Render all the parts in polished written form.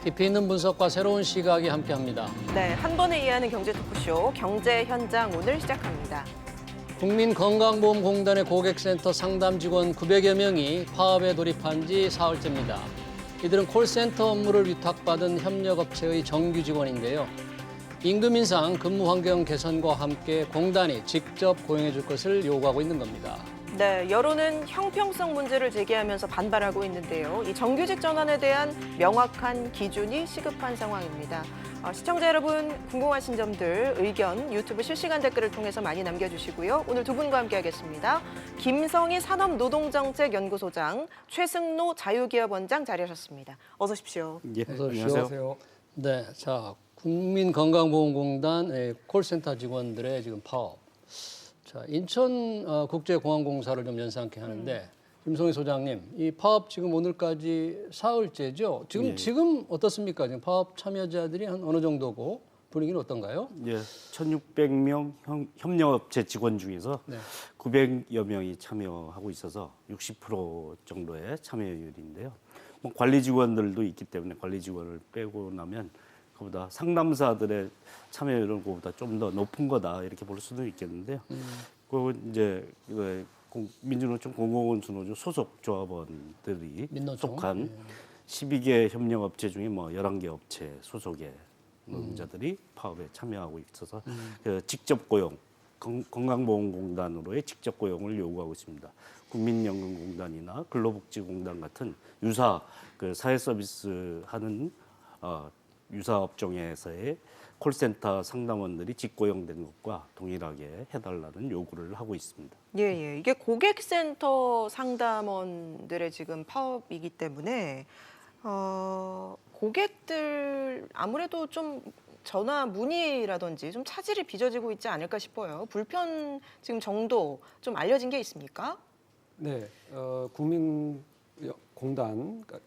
깊이 있는 분석과 새로운 시각이 함께합니다. 네, 한 번에 이해하는 경제 토크쇼 경제 현장 오늘 시작합니다. 국민건강보험공단의 고객센터 상담 직원 900여 명이 파업에 돌입한 지 사흘째입니다. 이들은 콜센터 업무를 위탁받은 협력업체의 정규 직원인데요. 임금 인상, 근무 환경 개선과 함께 공단이 직접 고용해 줄 것을 요구하고 있는 겁니다. 네, 여론은 형평성 문제를 제기하면서 반발하고 있는데요. 이 정규직 전환에 대한 명확한 기준이 시급한 상황입니다. 시청자 여러분, 궁금하신 점들, 의견 유튜브 실시간 댓글을 통해서 많이 남겨주시고요. 오늘 두 분과 함께하겠습니다. 김성희 산업노동정책연구소장, 최승로 자유기업원장 자리하셨습니다. 어서 오십시오. 예, 어서 오십시오. 안녕하세요. 네, 자, 국민건강보험공단 콜센터 직원들의 지금 파업. 자, 인천국제공항공사를 좀 연상케 하는데 김성희 소장님, 이 파업 지금 오늘까지 사흘째죠. 지금 어떻습니까? 지금 파업 참여자들이 한 어느 정도고 분위기는 어떤가요? 예, 1,600명 협력업체 직원 중에서 900여 명이 참여하고 있어서 60% 정도의 참여율인데요. 뭐 관리 직원들도 있기 때문에 관리 직원을 빼고 나면 그보다 상담사들의 참여율은 그보다 좀 더 높은 거다 이렇게 볼 수도 있겠는데요. 그리고 이제 민주노총 공공운수노조 소속 조합원들이 민노총? 속한 12개 협력업체 중에 뭐 11개 업체 소속의 노동자들이 파업에 참여하고 있어서 그 직접 고용, 건강보험공단으로의 직접 고용을 요구하고 있습니다. 국민연금공단이나 근로복지공단 같은 유사 그 사회서비스 하는 유사 업종에서의 콜센터 상담원들이 직고용된 것과 동일하게 해달라는 요구를 하고 있습니다. 예. 이게 고객센터 상담원들의 지금 파업이기 때문에 고객들 아무래도 좀 전화 문의라든지 좀 차질이 빚어지고 있지 않을까 싶어요. 불편 지금 정도 좀 알려진 게 있습니까? 네, 국민공단,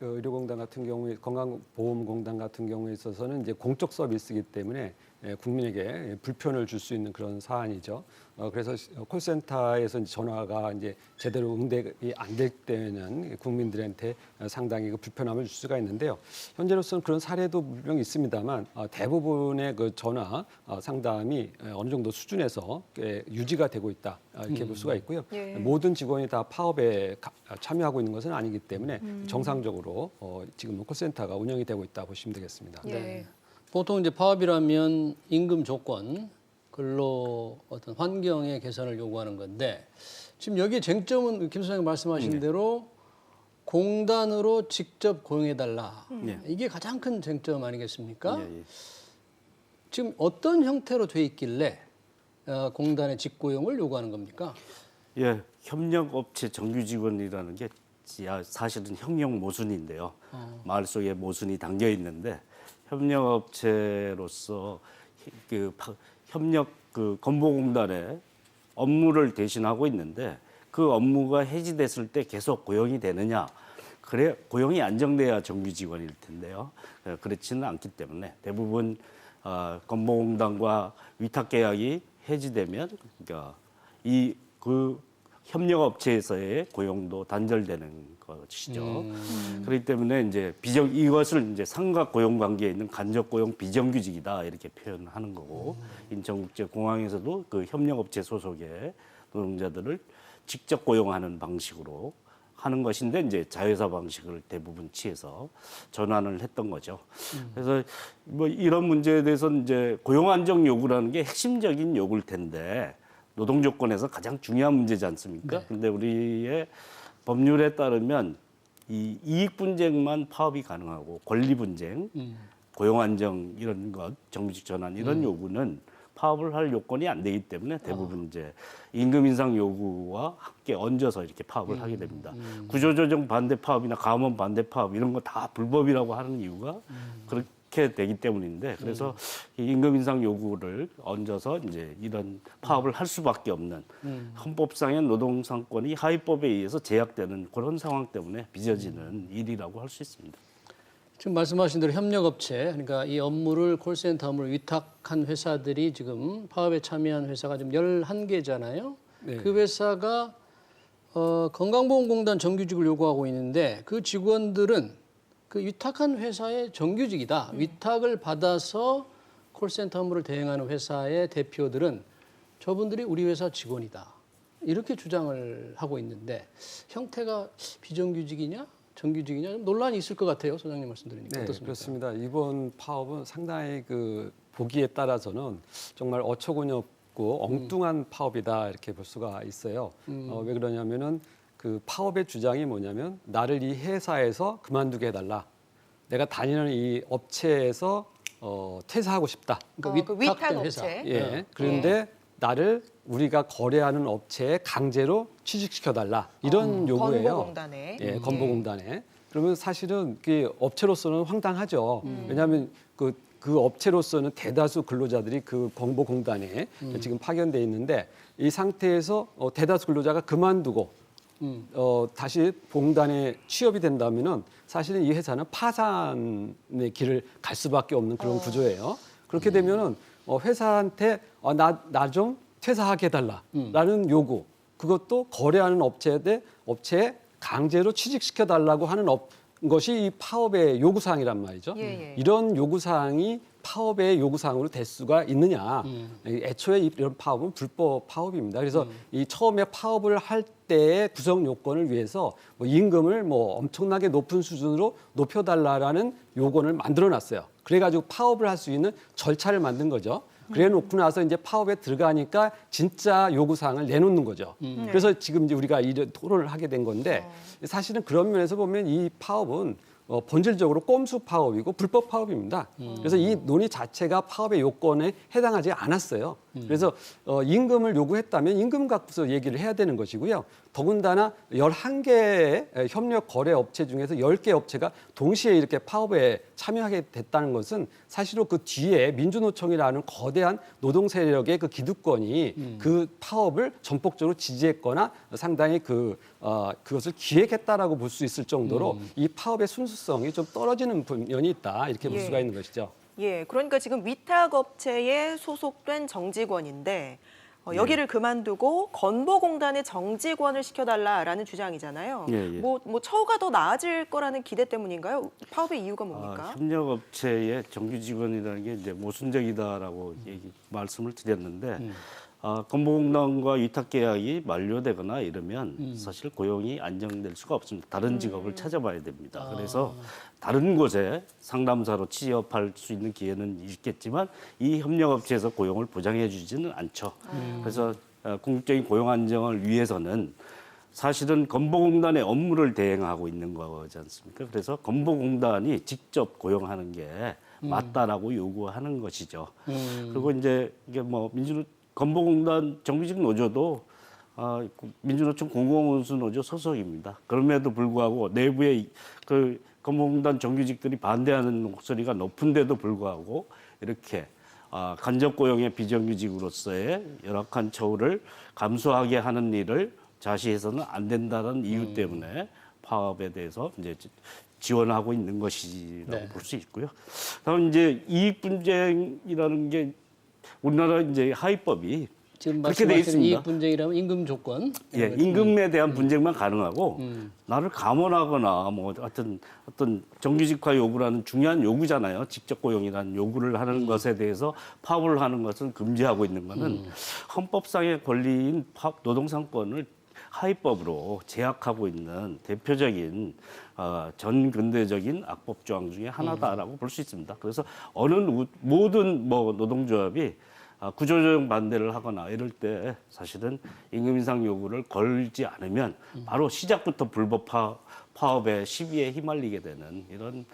의료공단 같은 경우에 건강보험공단 같은 경우에 있어서는 이제 공적 서비스이기 때문에 국민에게 불편을 줄 수 있는 그런 사안이죠. 그래서 콜센터에서 전화가 이제 제대로 응대가 안 될 때는 국민들한테 상당히 그 불편함을 줄 수가 있는데요. 현재로서는 그런 사례도 분명 있습니다만 대부분의 그 전화 상담이 어느 정도 수준에서 유지가 되고 있다 이렇게 볼 수가 있고요. 예. 모든 직원이 다 파업에 참여하고 있는 것은 아니기 때문에 정상적으로 지금 콜센터가 운영이 되고 있다 보시면 되겠습니다. 예. 네. 보통 이제 파업이라면 임금 조건, 근로 어떤 환경의 개선을 요구하는 건데 지금 여기 쟁점은 김 소장님 말씀하신 대로 공단으로 직접 고용해달라. 이게 가장 큰 쟁점 아니겠습니까? 예. 지금 어떤 형태로 돼 있길래 공단의 직고용을 요구하는 겁니까? 예, 협력업체 정규 직원이라는 게 사실은 형용 모순인데요. 말 속에 모순이 담겨 있는데 협력업체로서 건보공단의 업무를 대신하고 있는데 그 업무가 해지됐을 때 계속 고용이 되느냐? 그래 고용이 안정돼야 정규 직원일 텐데요. 그렇지는 않기 때문에 대부분 건보공단과 위탁 계약이 해지되면 그러니까 그 협력업체에서의 고용도 단절되는 것이죠. 그렇기 때문에 이제 이것을 이제 상각 고용 관계에 있는 간접 고용 비정규직이다 이렇게 표현하는 거고 인천국제공항에서도 그 협력업체 소속의 노동자들을 직접 고용하는 방식으로 하는 것인데 이제 자회사 방식을 대부분 취해서 전환을 했던 거죠. 그래서 뭐 이런 문제에 대해서는 이제 고용 안정 요구라는 게 핵심적인 요구일 텐데. 노동 조건에서 가장 중요한 문제지 않습니까? 그런데 우리의 법률에 따르면 이 이익 분쟁만 파업이 가능하고 권리 분쟁, 고용 안정 이런 것, 정규직 전환 이런 요구는 파업을 할 요건이 안 되기 때문에 대부분 이제 임금 인상 요구와 함께 얹어서 이렇게 파업을 하게 됩니다. 구조조정 반대 파업이나 감원 반대 파업 이런 거 다 불법이라고 하는 이유가 그렇게 되기 때문인데 그래서 이 임금 인상 요구를 얹어서 이제 이런 파업을 할 수밖에 없는 헌법상의 노동 상권이 하위법에 의해서 제약되는 그런 상황 때문에 빚어지는 일이라고 할 수 있습니다. 지금 말씀하신 대로 협력업체, 그러니까 이 업무를 콜센터 업무를 위탁한 회사들이 지금 파업에 참여한 회사가 지금 11개잖아요. 네. 그 회사가 건강보험공단 정규직을 요구하고 있는데 그 직원들은 그 위탁한 회사의 정규직이다. 위탁을 받아서 콜센터 업무를 대행하는 회사의 대표들은 저분들이 우리 회사 직원이다. 이렇게 주장을 하고 있는데 형태가 비정규직이냐 정규직이냐 좀 논란이 있을 것 같아요. 소장님 말씀 들으니까 네, 어떻습니까? 그렇습니다. 이번 파업은 상당히 그 보기에 따라서는 정말 어처구니 없고 엉뚱한 파업이다 이렇게 볼 수가 있어요. 왜 그러냐면은 그 파업의 주장이 뭐냐면 나를 이 회사에서 그만두게 해달라. 내가 다니는 이 업체에서 퇴사하고 싶다. 그러니까 그 위탁된 위탁 회사. 업체. 예. 그런데 나를 우리가 거래하는 업체에 강제로 취직시켜달라 이런 요구예요. 건보공단에. 예, 건보공단에. 그러면 사실은 그 업체로서는 황당하죠. 왜냐하면 그 업체로서는 대다수 근로자들이 그 건보공단에 지금 파견돼 있는데 이 상태에서 대다수 근로자가 그만두고 다시 공단에 취업이 된다면은 사실은 이 회사는 파산의 길을 갈 수밖에 없는 그런 구조예요. 그렇게 되면은 회사한테 나 좀 퇴사하게 해달라라는 요구, 그것도 거래하는 업체에 강제로 취직시켜 달라고 하는 것이 이 파업의 요구 사항이란 말이죠. 예, 예. 이런 요구 사항이 파업의 요구 사항으로 될 수가 있느냐? 애초에 이런 파업은 불법 파업입니다. 그래서 이 처음에 파업을 할 때의 구성 요건을 위해서 뭐 임금을 뭐 엄청나게 높은 수준으로 높여달라라는 요건을 만들어놨어요. 그래가지고 파업을 할 수 있는 절차를 만든 거죠. 그래 놓고 나서 이제 파업에 들어가니까 진짜 요구사항을 내놓는 거죠. 그래서 지금 이제 우리가 이런 토론을 하게 된 건데 사실은 그런 면에서 보면 이 파업은 본질적으로 꼼수 파업이고 불법 파업입니다. 그래서 이 논의 자체가 파업의 요건에 해당하지 않았어요. 그래서 임금을 요구했다면 임금 갖고서 얘기를 해야 되는 것이고요. 더군다나 11개의 협력 거래 업체 중에서 10개 업체가 동시에 이렇게 파업에 참여하게 됐다는 것은 사실은 그 뒤에 민주노총이라는 거대한 노동 세력의 그 기득권이 그 파업을 전폭적으로 지지했거나 상당히 그것을 기획했다라고 볼 수 있을 정도로 이 파업의 순수성이 좀 떨어지는 면이 있다 이렇게 볼 예. 수가 있는 것이죠. 예, 그러니까 지금 위탁업체에 소속된 정직원인데 여기를 그만두고 건보공단의 정직원을 시켜달라라는 주장이잖아요. 예, 예. 뭐 처우가 더 나아질 거라는 기대 때문인가요? 파업의 이유가 뭡니까? 협력업체의 정규 직원이라는 게 이제 모순적이다라고 말씀을 드렸는데 건보공단과 위탁 계약이 만료되거나 이러면 사실 고용이 안정될 수가 없습니다. 다른 직업을 찾아봐야 됩니다. 그래서 다른 곳에 상담사로 취업할 수 있는 기회는 있겠지만 이 협력업체에서 고용을 보장해 주지는 않죠. 그래서 궁극적인 고용 안정을 위해서는 사실은 건보공단의 업무를 대행하고 있는 거지 않습니까? 그래서 건보공단이 직접 고용하는 게 맞다라고 요구하는 것이죠. 그리고 이제 이게 뭐 건보공단 정규직 노조도 민주노총 공공운수 노조 소속입니다. 그럼에도 불구하고 내부에 그 건보공단 정규직들이 반대하는 목소리가 높은데도 불구하고 이렇게 간접 고용의 비정규직으로서의 열악한 처우를 감수하게 하는 일을 자시해서는 안 된다는 이유 때문에 파업에 대해서 이제 지원하고 있는 것이라고 네. 볼 수 있고요. 다음 이제 이익 분쟁이라는 게 우리나라 이제 하위법이 지금 그렇게 돼 말씀하시는 있습니다. 이익 분쟁이라면 임금 조건. 예, 임금에 대한 분쟁만 가능하고 나를 감원하거나 뭐 어떤 정규직화 요구라는 중요한 요구잖아요. 직접 고용이라는 요구를 하는 것에 대해서 파업을 하는 것을 금지하고 있는 것은 헌법상의 권리인 노동상권을 하위법으로 제약하고 있는 대표적인 전 근대적인 악법 조항 중에 하나다라고 볼 수 있습니다. 그래서 모든 노동조합이 구조조정 반대를 하거나 이럴 때 사실은 임금 인상 요구를 걸지 않으면 바로 시작부터 불법 파업의 시비에 휘말리게 되는 이런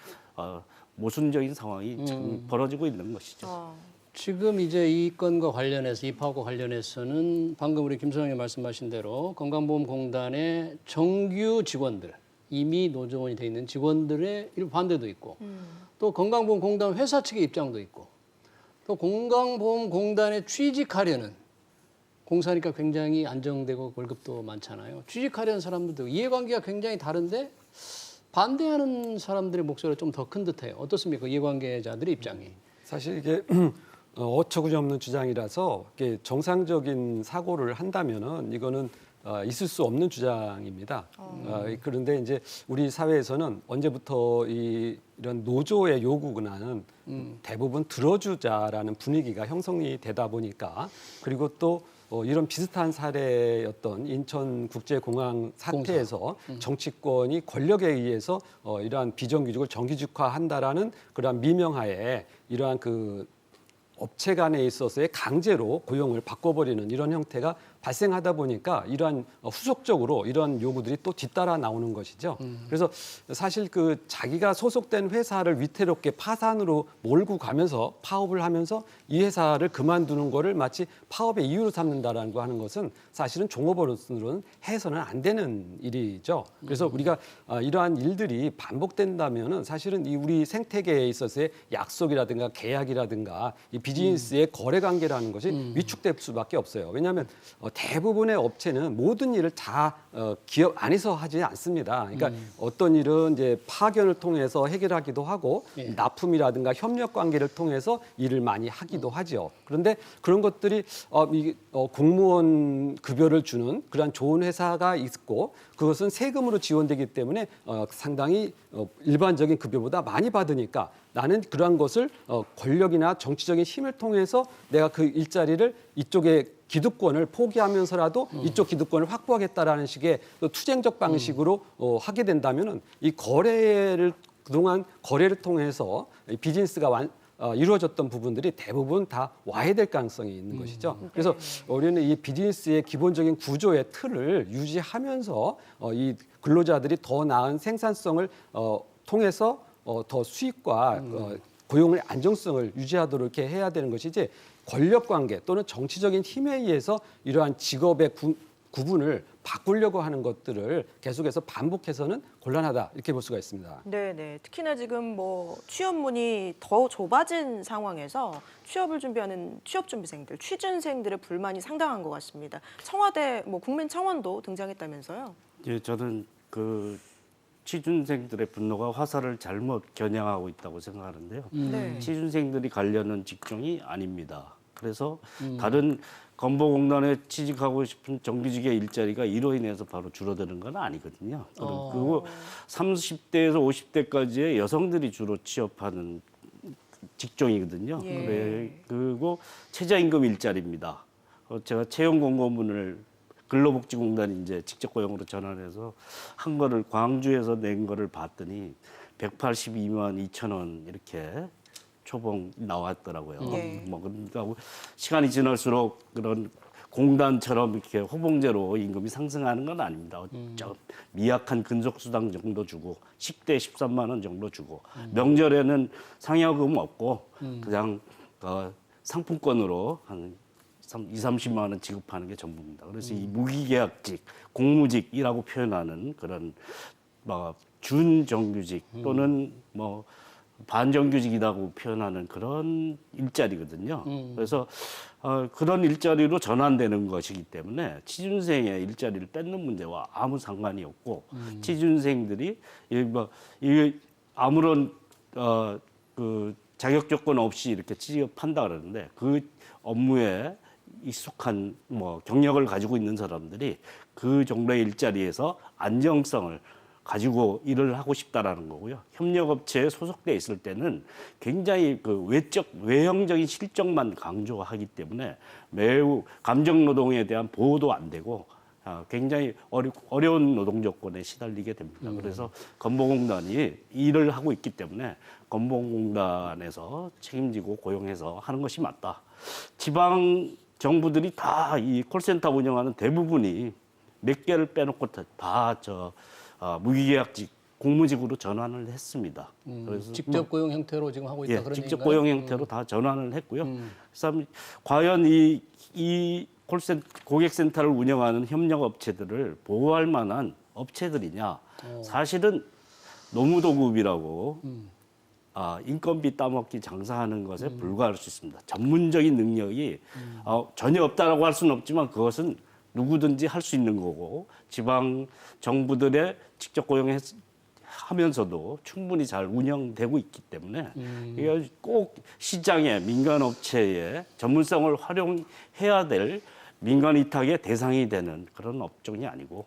모순적인 상황이 지금 벌어지고 있는 것이죠. 지금 이제 이 건과 관련해서 이 파업과 관련해서는 방금 우리 김소장님 말씀하신 대로 건강보험공단의 정규 직원들 이미 노조원이 돼 있는 직원들의 일부 반대도 있고 또 건강보험공단 회사 측의 입장도 있고 또 건강보험공단에 취직하려는 공사니까 굉장히 안정되고 월급도 많잖아요. 취직하려는 사람들도 이해관계가 굉장히 다른데 반대하는 사람들의 목소리가 좀 더 큰 듯해요. 어떻습니까? 이해관계자들의 입장이. 사실 이게 어처구니 없는 주장이라서 이게 정상적인 사고를 한다면은 이거는 있을 수 없는 주장입니다. 그런데 이제 우리 사회에서는 언제부터 이런 노조의 요구는 대부분 들어주자라는 분위기가 형성이 되다 보니까 그리고 또 이런 비슷한 사례였던 인천국제공항 사태에서 정치권이 권력에 의해서 이러한 비정규직을 정규직화한다라는 그러한 미명하에 이러한 그 업체 간에 있어서의 강제로 고용을 바꿔버리는 이런 형태가 발생하다 보니까 이러한 후속적으로 이런 요구들이 또 뒤따라 나오는 것이죠. 그래서 사실 그 자기가 소속된 회사를 위태롭게 파산으로 몰고 가면서 파업을 하면서 이 회사를 그만두는 거를 마치 파업의 이유로 삼는다라는 거 하는 것은 사실은 종업원으로는 해서는 안 되는 일이죠. 그래서 우리가 이러한 일들이 반복된다면은 사실은 이 우리 생태계에 있어서의 약속이라든가 계약이라든가 이 비즈니스의 거래 관계라는 것이 위축될 수밖에 없어요. 왜냐하면 대부분의 업체는 모든 일을 다 기업 안에서 하지 않습니다. 그러니까 어떤 일은 이제 파견을 통해서 해결하기도 하고 납품이라든가 협력 관계를 통해서 일을 많이 하기도 하죠. 그런데 그런 것들이 공무원 급여를 주는 그런 좋은 회사가 있고 그것은 세금으로 지원되기 때문에 상당히 일반적인 급여보다 많이 받으니까 나는 그러한 것을 권력이나 정치적인 힘을 통해서 내가 그 일자리를 이쪽에 기득권을 포기하면서라도 이쪽 기득권을 확보하겠다라는 식의 또 투쟁적 방식으로 하게 된다면은 이 거래를 그동안 거래를 통해서 이 비즈니스가 이루어졌던 부분들이 대부분 다 와해될 가능성이 있는 것이죠. 그래서 우리는 이 비즈니스의 기본적인 구조의 틀을 유지하면서 이 근로자들이 더 나은 생산성을 통해서 더 수익과 고용의 안정성을 유지하도록 이렇게 해야 되는 것이지 권력 관계 또는 정치적인 힘에 의해서 이러한 직업의 구분을 바꾸려고 하는 것들을 계속해서 반복해서는 곤란하다 이렇게 볼 수가 있습니다. 네. 특히나 지금 취업문이 더 좁아진 상황에서 취업을 준비하는 취업준비생들, 취준생들의 불만이 상당한 것 같습니다. 청와대, 국민청원도 등장했다면서요? 예, 저는 그 취준생들의 분노가 화살을 잘못 겨냥하고 있다고 생각하는데요. 네. 취준생들이 가려는 직종이 아닙니다. 그래서 다른 건보공단에 취직하고 싶은 정규직의 일자리가 이로 인해서 바로 줄어드는 건 아니거든요. 그리고 30대에서 50대까지의 여성들이 주로 취업하는 직종이거든요. 예. 그리고 최저임금 일자리입니다. 제가 채용 공고문을 근로복지공단이 이제 직접 고용으로 전환해서 한 거를 광주에서 낸 거를 봤더니 182만 2천 원 이렇게 초봉 나왔더라고요. 예. 그런다고 시간이 지날수록 그런 공단처럼 이렇게 호봉제로 임금이 상승하는 건 아닙니다. 미약한 근속수당 정도 주고 10대 13만 원 정도 주고 명절에는 상여금 없고 그냥 상품권으로 한 30만 원 지급하는 게 전부입니다. 그래서 이 무기계약직, 공무직이라고 표현하는 그런 준정규직 또는 반정규직이라고 표현하는 그런 일자리거든요. 그래서 그런 일자리로 전환되는 것이기 때문에 취준생의 일자리를 뺏는 문제와 아무 상관이 없고 취준생들이 아무런 그 자격 조건 없이 이렇게 취업한다 그러는데 그 업무에 익숙한 경력을 가지고 있는 사람들이 그 정도의 일자리에서 안정성을 가지고 일을 하고 싶다라는 거고요. 협력업체에 소속돼 있을 때는 굉장히 그 외형적인 실적만 강조하기 때문에 매우 감정노동에 대한 보호도 안 되고 굉장히 어려운 노동 조건에 시달리게 됩니다. 그래서 건보공단이 일을 하고 있기 때문에 건보공단에서 책임지고 고용해서 하는 것이 맞다. 지방 정부들이 다 이 콜센터 운영하는 대부분이 몇 개를 빼놓고 다 무기계약직, 공무직으로 전환을 했습니다. 그래서 직접 고용 형태로 지금 하고 있다 그런 직접 얘기인가요? 고용 형태로 다 전환을 했고요. 그래서 과연 이 고객센터를 운영하는 협력업체들을 보호할 만한 업체들이냐? 사실은 노무도급이라고 인건비 따먹기 장사하는 것에 불과할 수 있습니다. 전문적인 능력이 전혀 없다라고 할 수는 없지만 그것은 누구든지 할 수 있는 거고 지방 정부들의 직접 고용해서 하면서도 충분히 잘 운영되고 있기 때문에 이게 꼭 시장에 민간업체의 전문성을 활용해야 될 민간 위탁의 대상이 되는 그런 업종이 아니고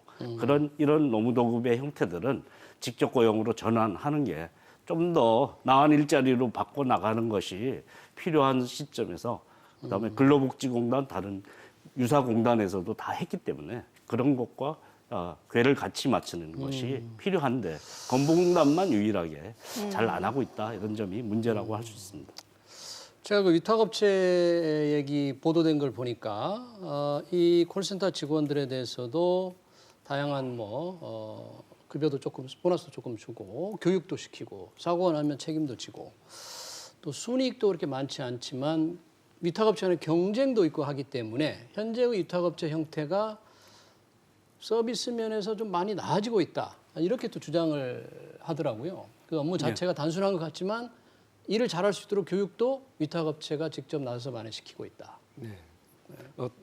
이런 노무도급의 형태들은 직접 고용으로 전환하는 게 좀 더 나은 일자리로 바꿔 나가는 것이 필요한 시점에서 그다음에 근로복지공단 다른 유사공단에서도 다 했기 때문에 그런 것과 궤를 같이 맞추는 것이 필요한데 건보공단만 유일하게 잘 안 하고 있다 이런 점이 문제라고 할 수 있습니다. 제가 그 위탁업체 얘기 보도된 걸 보니까 이 콜센터 직원들에 대해서도 다양한 급여도 조금 보너스도 조금 주고 교육도 시키고 사고가 나면 책임도 지고 또 순이익도 그렇게 많지 않지만 위탁업체는 경쟁도 있고 하기 때문에 현재의 위탁업체 형태가 서비스 면에서 좀 많이 나아지고 있다 이렇게 또 주장을 하더라고요. 그 업무 자체가 단순한 것 같지만 일을 잘할 수 있도록 교육도 위탁업체가 직접 나서서 많이 시키고 있다. 네.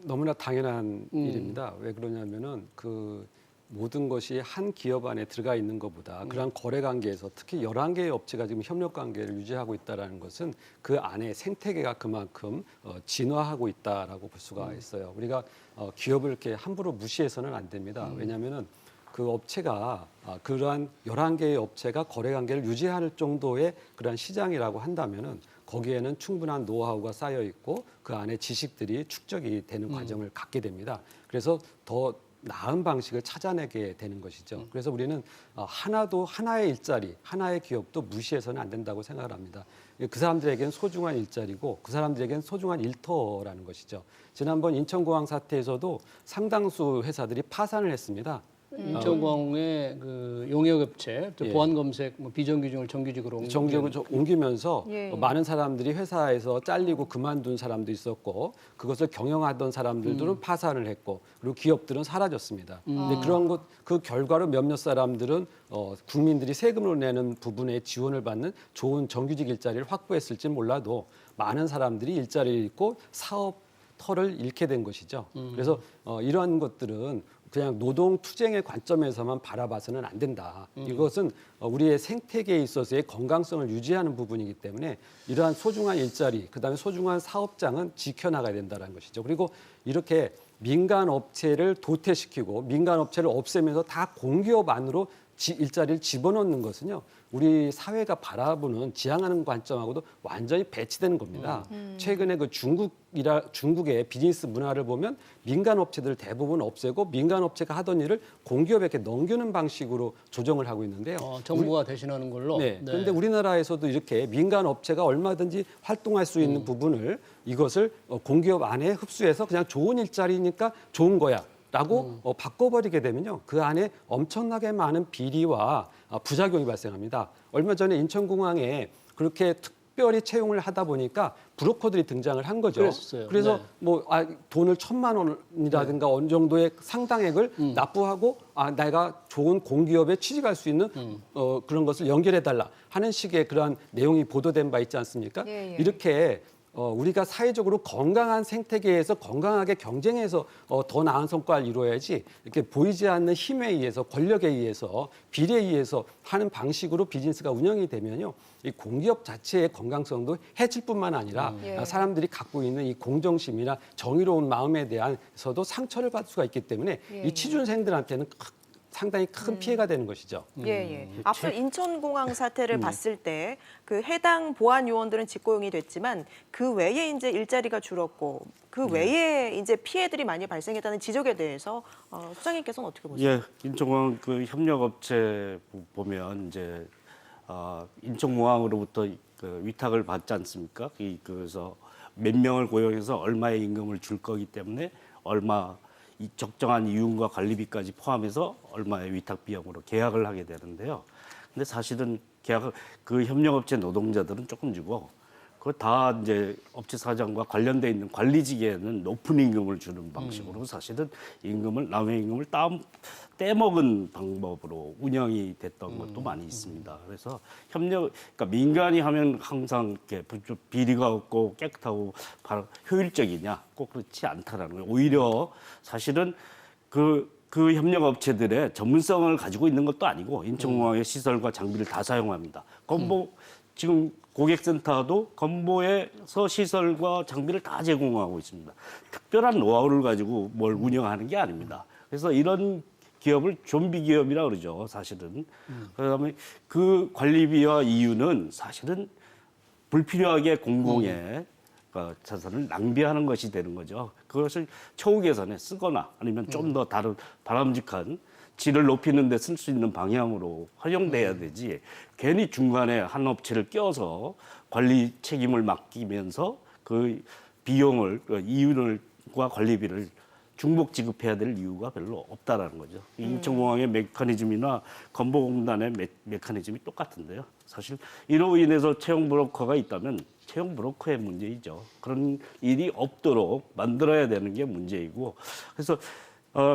너무나 당연한 일입니다. 왜 그러냐면은 그 모든 것이 한 기업 안에 들어가 있는 것보다 그러한 거래 관계에서 특히 11개의 업체가 지금 협력 관계를 유지하고 있다는 것은 그 안에 생태계가 그만큼 진화하고 있다라고 볼 수가 있어요. 우리가 기업을 이렇게 함부로 무시해서는 안 됩니다. 왜냐하면은 그 업체가 그러한 11개의 업체가 거래 관계를 유지할 정도의 그러한 시장이라고 한다면은 거기에는 충분한 노하우가 쌓여 있고 그 안에 지식들이 축적이 되는 과정을 갖게 됩니다. 그래서 더 나은 방식을 찾아내게 되는 것이죠. 그래서 우리는 하나의 일자리, 하나의 기업도 무시해서는 안 된다고 생각을 합니다. 그 사람들에겐 소중한 일자리고 그 사람들에겐 소중한 일터라는 것이죠. 지난번 인천공항 사태에서도 상당수 회사들이 파산을 했습니다. 인천공항의 그 용역업체, 또 예. 보안검색 비정규직을 정규직으로 정규직으로 옮기면서 예. 많은 사람들이 회사에서 잘리고 그만둔 사람도 있었고 그것을 경영하던 사람들도 파산을 했고 그리고 기업들은 사라졌습니다. 근데 그런 그 결과로 몇몇 사람들은 국민들이 세금으로 내는 부분에 지원을 받는 좋은 정규직 일자리를 확보했을지 몰라도 많은 사람들이 일자리를 잃고 사업 터를 잃게 된 것이죠. 그래서 이러한 것들은 그냥 노동 투쟁의 관점에서만 바라봐서는 안 된다. 이것은 우리의 생태계에 있어서의 건강성을 유지하는 부분이기 때문에 이러한 소중한 일자리, 그다음에 소중한 사업장은 지켜나가야 된다는 것이죠. 그리고 이렇게 민간 업체를 도태시키고 민간 업체를 없애면서 다 공기업 안으로 일자리를 집어넣는 것은요. 우리 사회가 바라보는 지향하는 관점하고도 완전히 배치되는 겁니다. 최근에 그 중국의 비즈니스 문화를 보면 민간 업체들 대부분 없애고 민간 업체가 하던 일을 공기업에게 넘기는 방식으로 조정을 하고 있는데요. 정부가 대신하는 걸로. 네. 그런데 우리나라에서도 이렇게 민간 업체가 얼마든지 활동할 수 있는 부분을 이것을 공기업 안에 흡수해서 그냥 좋은 일자리니까 좋은 거야. 라고 바꿔버리게 되면요. 그 안에 엄청나게 많은 비리와 부작용이 발생합니다. 얼마 전에 인천공항에 그렇게 특별히 채용을 하다 보니까 브로커들이 등장을 한 거죠. 그랬어요. 그래서 네. 돈을 1,000만 원이라든가 어느 정도의 상당액을 납부하고 내가 좋은 공기업에 취직할 수 있는 그런 것을 연결해달라 하는 식의 그러한 내용이 보도된 바 있지 않습니까? 예, 예. 이렇게 우리가 사회적으로 건강한 생태계에서 건강하게 경쟁해서 더 나은 성과를 이루어야지 이렇게 보이지 않는 힘에 의해서 권력에 의해서 비리에 의해서 하는 방식으로 비즈니스가 운영이 되면요. 이 공기업 자체의 건강성도 해칠 뿐만 아니라 예. 사람들이 갖고 있는 이 공정심이나 정의로운 마음에 대해서도 상처를 받을 수가 있기 때문에 예, 이 취준생들한테는 상당히 큰 피해가 되는 것이죠. 예. 앞서 인천공항 사태를 봤을 때 그 해당 보안 요원들은 직고용이 됐지만 그 외에 이제 일자리가 줄었고 그 외에 이제 피해들이 많이 발생했다는 지적에 대해서 소장님께서는 어떻게 보세요? 예, 인천공항 그 협력업체 보면 이제 인천공항으로부터 그 위탁을 받지 않습니까? 그래서 몇 명을 고용해서 얼마의 임금을 줄 거기 때문에 얼마 이 적정한 이윤과 관리비까지 포함해서 얼마의 위탁 비용으로 계약을 하게 되는데요. 근데 사실은 그 협력업체 노동자들은 조금 주고 그거 다 이제 업체 사장과 관련돼 있는 관리직에는 높은 임금을 주는 방식으로 사실은 남의 임금을 떼먹은 방법으로 운영이 됐던 것도 많이 있습니다. 그래서 그러니까 민간이 하면 항상 이렇게 비리가 없고 깨끗하고 효율적이냐 꼭 그렇지 않다라는 거예요. 오히려 사실은 그 그 협력 업체들의 전문성을 가지고 있는 것도 아니고 인천공항의 시설과 장비를 다 사용합니다. 건보 지금 고객센터도 건보에서 시설과 장비를 다 제공하고 있습니다. 특별한 노하우를 가지고 뭘 운영하는 게 아닙니다. 그래서 이런 기업을 좀비 기업이라 그러죠, 사실은. 그다음에 그 관리비와 이유는 사실은 불필요하게 공공의 자산을 낭비하는 것이 되는 거죠. 그것을 처우 개선에 쓰거나 아니면 좀 더 다른 바람직한 질을 높이는 데 쓸 수 있는 방향으로 활용돼야 되지, 괜히 중간에 한 업체를 껴서 관리 책임을 맡기면서 그 비용을, 이윤과 관리비를 중복 지급해야 될 이유가 별로 없다라는 거죠. 인천공항의 메커니즘이나 건보공단의 메커니즘이 똑같은데요. 사실 이로 인해서 채용 브로커가 있다면 채용 브로커의 문제이죠. 그런 일이 없도록 만들어야 되는 게 문제이고, 그래서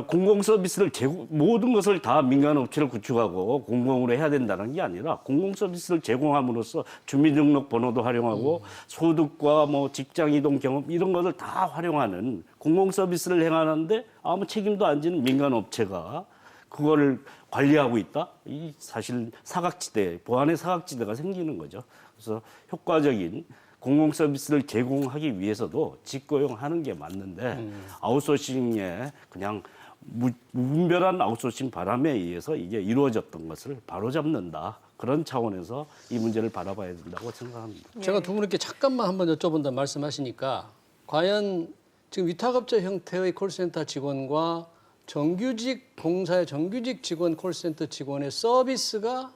공공 서비스를 모든 것을 다 민간 업체를 구축하고 공공으로 해야 된다는 게 아니라 공공 서비스를 제공함으로써 주민등록번호도 활용하고 소득과 뭐 직장 이동 경험 이런 것을 다 활용하는 공공 서비스를 행하는데 아무 책임도 안 지는 민간 업체가 그거를 관리하고 있다? 이 사실 사각지대, 보안의 사각지대가 생기는 거죠. 그래서 효과적인 공공 서비스를 제공하기 위해서도 직고용하는 게 맞는데 아웃소싱에 그냥 무분별한 아웃소싱 바람에 의해서 이게 이루어졌던 것을 바로잡는다. 그런 차원에서 이 문제를 바라봐야 된다고 생각합니다. 제가 두 분께 잠깐만 한번 여쭤본다 말씀하시니까 과연 지금 위탁업체 형태의 콜센터 직원과 정규직 공사의 정규직 직원 콜센터 직원의 서비스가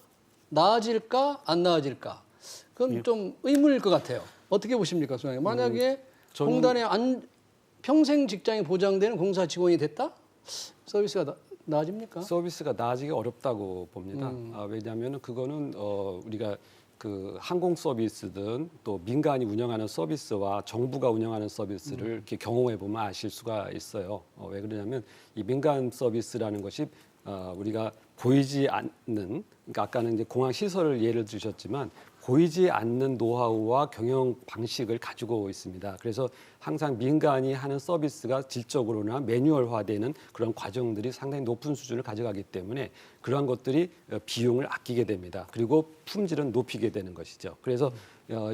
나아질까 안 나아질까? 그건 좀 의문일 것 같아요. 어떻게 보십니까, 소장님? 만약에 공단에 평생 직장이 보장되는 공사 직원이 됐다? 서비스가 나아집니까? 서비스가 나아지기 어렵다고 봅니다. 왜냐하면 그거는 우리가 그 항공 서비스든 또 민간이 운영하는 서비스와 정부가 운영하는 서비스를 이렇게 경험해 보면 아실 수가 있어요. 왜 그러냐면 이 민간 서비스라는 것이 우리가 보이지 않는, 그러니까 아까는 이제 공항 시설을 예를 들으셨지만 보이지 않는 노하우와 경영 방식을 가지고 있습니다. 그래서 항상 민간이 하는 서비스가 질적으로나 매뉴얼화되는 그런 과정들이 상당히 높은 수준을 가져가기 때문에 그러한 것들이 비용을 아끼게 됩니다. 그리고 품질은 높이게 되는 것이죠. 그래서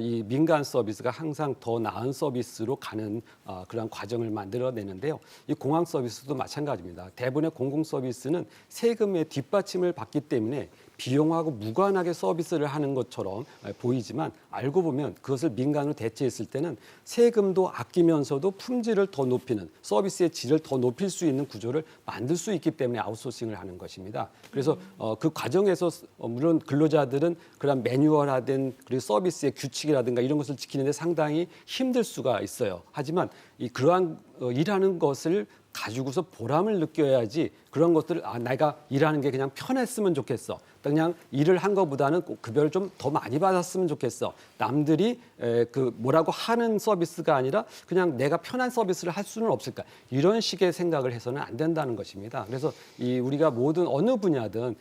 이 민간 서비스가 항상 더 나은 서비스로 가는 그런 과정을 만들어내는데요. 이 공항 서비스도 마찬가지입니다. 대부분의 공공 서비스는 세금의 뒷받침을 받기 때문에 비용하고 무관하게 서비스를 하는 것처럼 보이지만 알고 보면 그것을 민간으로 대체했을 때는 세금도 아끼면서도 품질을 더 높이는, 서비스의 질을 더 높일 수 있는 구조를 만들 수 있기 때문에 아웃소싱을 하는 것입니다. 그래서 그 과정에서 물론 근로자들은 그런 매뉴얼화된 그리고 서비스의 규칙이라든가 이런 것을 지키는데 상당히 힘들 수가 있어요. 하지만 그러한 일하는 것을 가지고서 보람을 느껴야지, 그런 것들을 내가 일하는 게 그냥 편했으면 좋겠어, 그냥 일을 한 것보다는 꼭 급여를 좀 더 많이 받았으면 좋겠어, 남들이 그 뭐라고 하는 서비스가 아니라 그냥 내가 편한 서비스를 할 수는 없을까, 이런 식의 생각을 해서는 안 된다는 것입니다. 그래서 우리가 모든 어느 분야든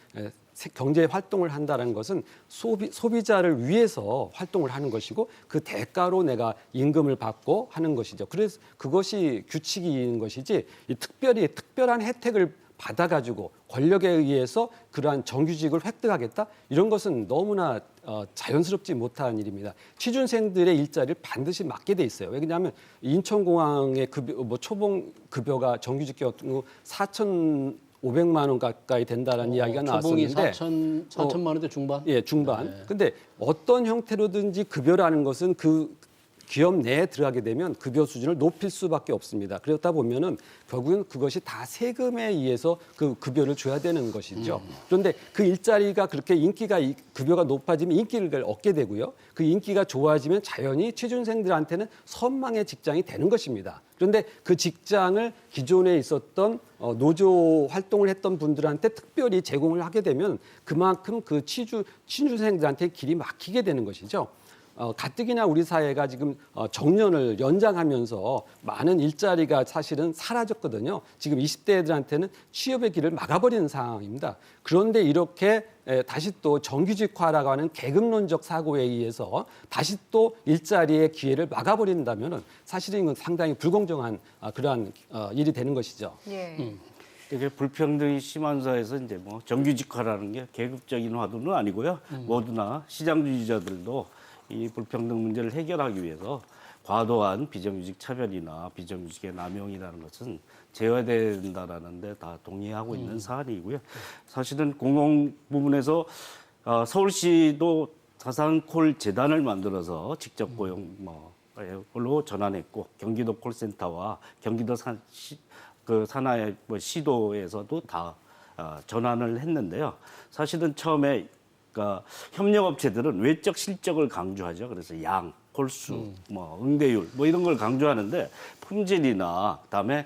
경제 활동을 한다는 것은 소비자를 위해서 활동을 하는 것이고 그 대가로 내가 임금을 받고 하는 것이죠. 그래서 그것이 규칙인 것이지, 이 특별한 혜택을 받아가지고 권력에 의해서 그러한 정규직을 획득하겠다, 이런 것은 너무나 자연스럽지 못한 일입니다. 취준생들의 일자리를 반드시 맡게 돼 있어요. 왜냐하면 인천공항의 초봉 급여가 정규직 경우 4,500만 원 가까이 된다는 이야기가 나왔었는데, 4천만 원대 중반? 예, 중반. 네. 근데 어떤 형태로든지 급여라는 것은 그 기업 내에 들어가게 되면 급여 수준을 높일 수밖에 없습니다. 그렇다 보면은 결국은 그것이 다 세금에 의해서 그 급여를 줘야 되는 것이죠. 그런데 그 일자리가 그렇게 급여가 높아지면 인기를 얻게 되고요. 그 인기가 좋아지면 자연히 취준생들한테는 선망의 직장이 되는 것입니다. 그런데 그 직장을 기존에 있었던 노조 활동을 했던 분들한테 특별히 제공을 하게 되면 그만큼 그 취준생들한테 길이 막히게 되는 것이죠. 가뜩이나 우리 사회가 지금 정년을 연장하면서 많은 일자리가 사실은 사라졌거든요. 지금 20대 애들한테는 취업의 길을 막아버리는 상황입니다. 그런데 이렇게 다시 또 정규직화라고 하는 계급론적 사고에 의해서 다시 또 일자리의 기회를 막아버린다면 사실은 이건 상당히 불공정한 그러한 일이 되는 것이죠. 예. 이게 불평등이 심한 사회에서 이제 뭐 정규직화라는 게 계급적인 화두는 아니고요. 모두나 시장주의자들도 이 불평등 문제를 해결하기 위해서 과도한 비정규직 차별이나 비정규직의 남용이라는 것은 제어된다라는 데 다 동의하고 있는 사안이고요. 사실은 공공 부문에서 서울시도 자산콜 재단을 만들어서 직접 고용 걸로 전환했고 경기도 콜센터와 경기도 산하의 시도에서도 다 전환을 했는데요. 사실은 처음에 그러니까 협력업체들은 외적 실적을 강조하죠. 그래서 양, 콜수, 응대율 이런 걸 강조하는데 품질이나 그다음에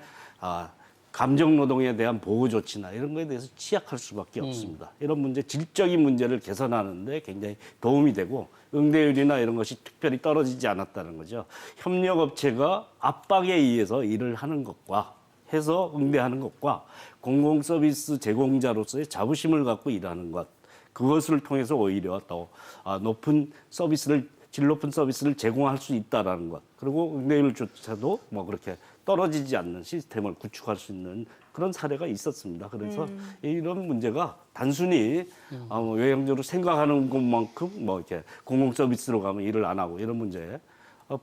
감정 노동에 대한 보호 조치나 이런 거에 대해서 취약할 수밖에 없습니다. 이런 문제, 질적인 문제를 개선하는데 굉장히 도움이 되고 응대율이나 이런 것이 특별히 떨어지지 않았다는 거죠. 협력업체가 압박에 의해서 일을 하는 것과 해서 응대하는 것과 공공 서비스 제공자로서의 자부심을 갖고 일하는 것, 그것을 통해서 오히려 더 질 높은 서비스를 제공할 수 있다라는 것, 그리고 응대율조차도 그렇게 떨어지지 않는 시스템을 구축할 수 있는 그런 사례가 있었습니다. 그래서 이런 문제가 단순히 외형적으로 생각하는 것만큼 이렇게 공공 서비스로 가면 일을 안 하고 이런 문제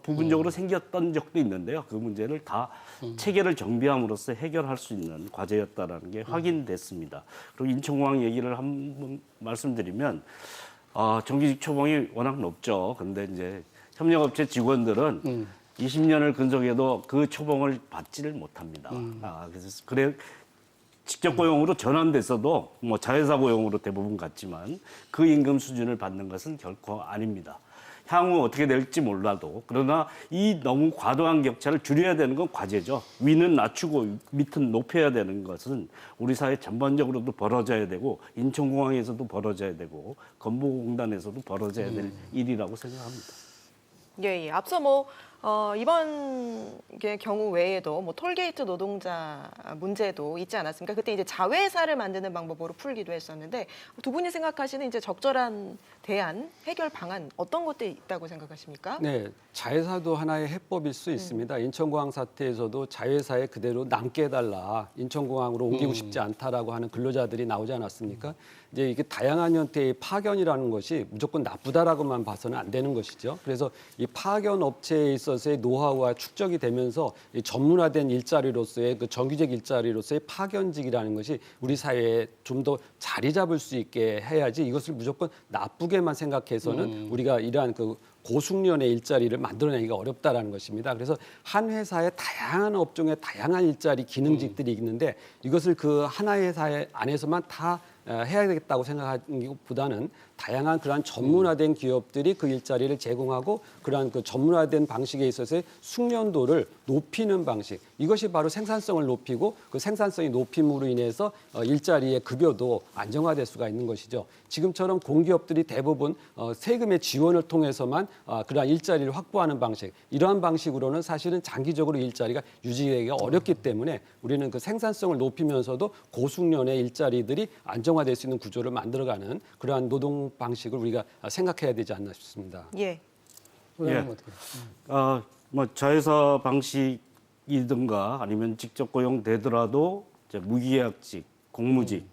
부분적으로 생겼던 적도 있는데요. 그 문제를 다 체계를 정비함으로써 해결할 수 있는 과제였다라는 게 확인됐습니다. 그리고 인천공항 얘기를 한번 말씀드리면 정규직 초봉이 워낙 높죠. 근데 이제 협력업체 직원들은 20년을 근속해도 그 초봉을 받지를 못합니다. 그래 직접 고용으로 전환됐어도 자회사 고용으로 대부분 갔지만 그 임금 수준을 받는 것은 결코 아닙니다. 향후 어떻게 될지 몰라도 그러나 이 너무 과도한 격차를 줄여야 되는 건 과제죠. 위는 낮추고 밑은 높여야 되는 것은 우리 사회 전반적으로도 벌어져야 되고 인천공항에서도 벌어져야 되고 건보공단에서도 벌어져야 될 일이라고 생각합니다. 예. 앞서 이번 경우 외에도 톨게이트 노동자 문제도 있지 않았습니까? 그때 이제 자회사를 만드는 방법으로 풀기도 했었는데 두 분이 생각하시는 이제 적절한 대안, 해결 방안 어떤 것들이 있다고 생각하십니까? 네, 자회사도 하나의 해법일 수 있습니다. 인천공항 사태에서도 자회사에 그대로 남게 해달라, 인천공항으로 옮기고 싶지 않다라고 하는 근로자들이 나오지 않았습니까? 이제 이게 다양한 형태의 파견이라는 것이 무조건 나쁘다라고만 봐서는 안 되는 것이죠. 그래서 이 파견 업체에 있어서의 노하우가 축적이 되면서 이 전문화된 일자리로서의 그 정규직 일자리로서의 파견직이라는 것이 우리 사회에 좀 더 자리 잡을 수 있게 해야지, 이것을 무조건 나쁘게만 생각해서는 우리가 이러한 그 고숙련의 일자리를 만들어내기가 어렵다라는 것입니다. 그래서 한 회사에 다양한 업종의 다양한 일자리 기능직들이 있는데 이것을 그 하나의 회사 안에서만 다 해야 되겠다고 생각하는 것보다는 다양한 그러한 전문화된 기업들이 그 일자리를 제공하고 그러한 그 전문화된 방식에 있어서의 숙련도를 높이는 방식, 이것이 바로 생산성을 높이고 그 생산성이 높임으로 인해서 일자리의 급여도 안정화될 수가 있는 것이죠. 지금처럼 공기업들이 대부분 세금의 지원을 통해서만 그러한 일자리를 확보하는 방식, 이러한 방식으로는 사실은 장기적으로 일자리가 유지되기가 어렵기 때문에 우리는 그 생산성을 높이면서도 고숙련의 일자리들이 안정화될 수 있는 구조를 만들어가는 그러한 노동 방식을 우리가 생각해야 되지 않나 싶습니다. 예. 자회사 방식이든가 아니면 직접 고용되더라도 무계약직, 공무직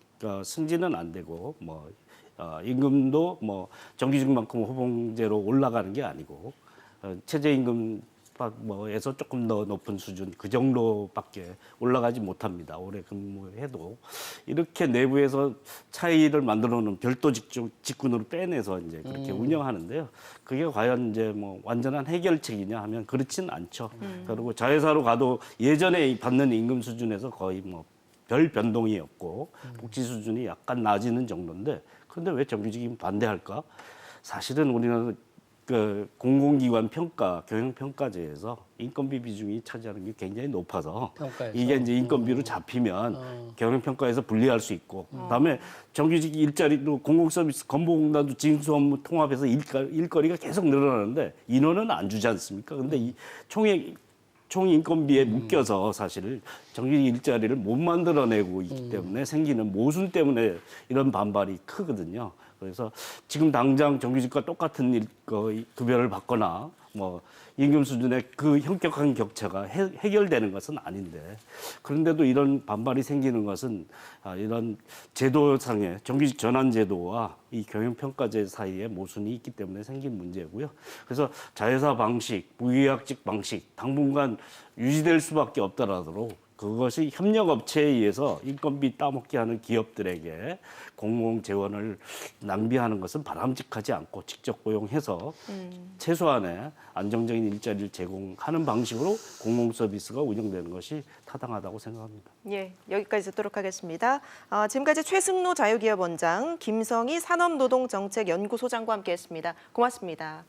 승진은 안 되고 임금도 정규직만큼 호봉제로 올라가는 게 아니고 최저임금 에서 조금 더 높은 수준 그 정도밖에 올라가지 못합니다. 오래 근무해도 이렇게 내부에서 차이를 만들어놓은 별도 직군으로 빼내서 이제 그렇게 운영하는데요. 그게 과연 이제 완전한 해결책이냐 하면 그렇지는 않죠. 그리고 자회사로 가도 예전에 받는 임금 수준에서 거의 별 변동이 없고 복지 수준이 약간 낮아지는 정도인데 그런데 왜 정규직이 반대할까? 사실은 우리는 그 공공기관 평가, 경영평가제에서 인건비 비중이 차지하는 게 굉장히 높아서 평가에서. 이게 이제 인건비로 잡히면 경영평가에서 분리할 수 있고 그다음에 정규직 일자리도 공공서비스 건보공단도 징수 업무 통합해서 일거리가 계속 늘어나는데 인원은 안 주지 않습니까? 근데 이 총 인건비에 묶여서 사실 정규직 일자리를 못 만들어내고 있기 때문에 생기는 모순 때문에 이런 반발이 크거든요. 그래서 지금 당장 정규직과 똑같은 급여를 받거나 뭐 임금 수준의 그 현격한 격차가 해결되는 것은 아닌데 그런데도 이런 반발이 생기는 것은 이런 제도상의 정규직 전환 제도와 이 경영평가제 사이에 모순이 있기 때문에 생긴 문제고요. 그래서 자회사 방식, 무계약직 방식 당분간 유지될 수밖에 없더라도 그것이 협력업체에 의해서 인건비 따먹게 하는 기업들에게 공공 재원을 낭비하는 것은 바람직하지 않고 직접 고용해서 최소한의 안정적인 일자리를 제공하는 방식으로 공공 서비스가 운영되는 것이 타당하다고 생각합니다. 예, 여기까지 듣도록 하겠습니다. 지금까지 최승로 자유기업원장, 김성희 산업노동정책연구소장과 함께했습니다. 고맙습니다.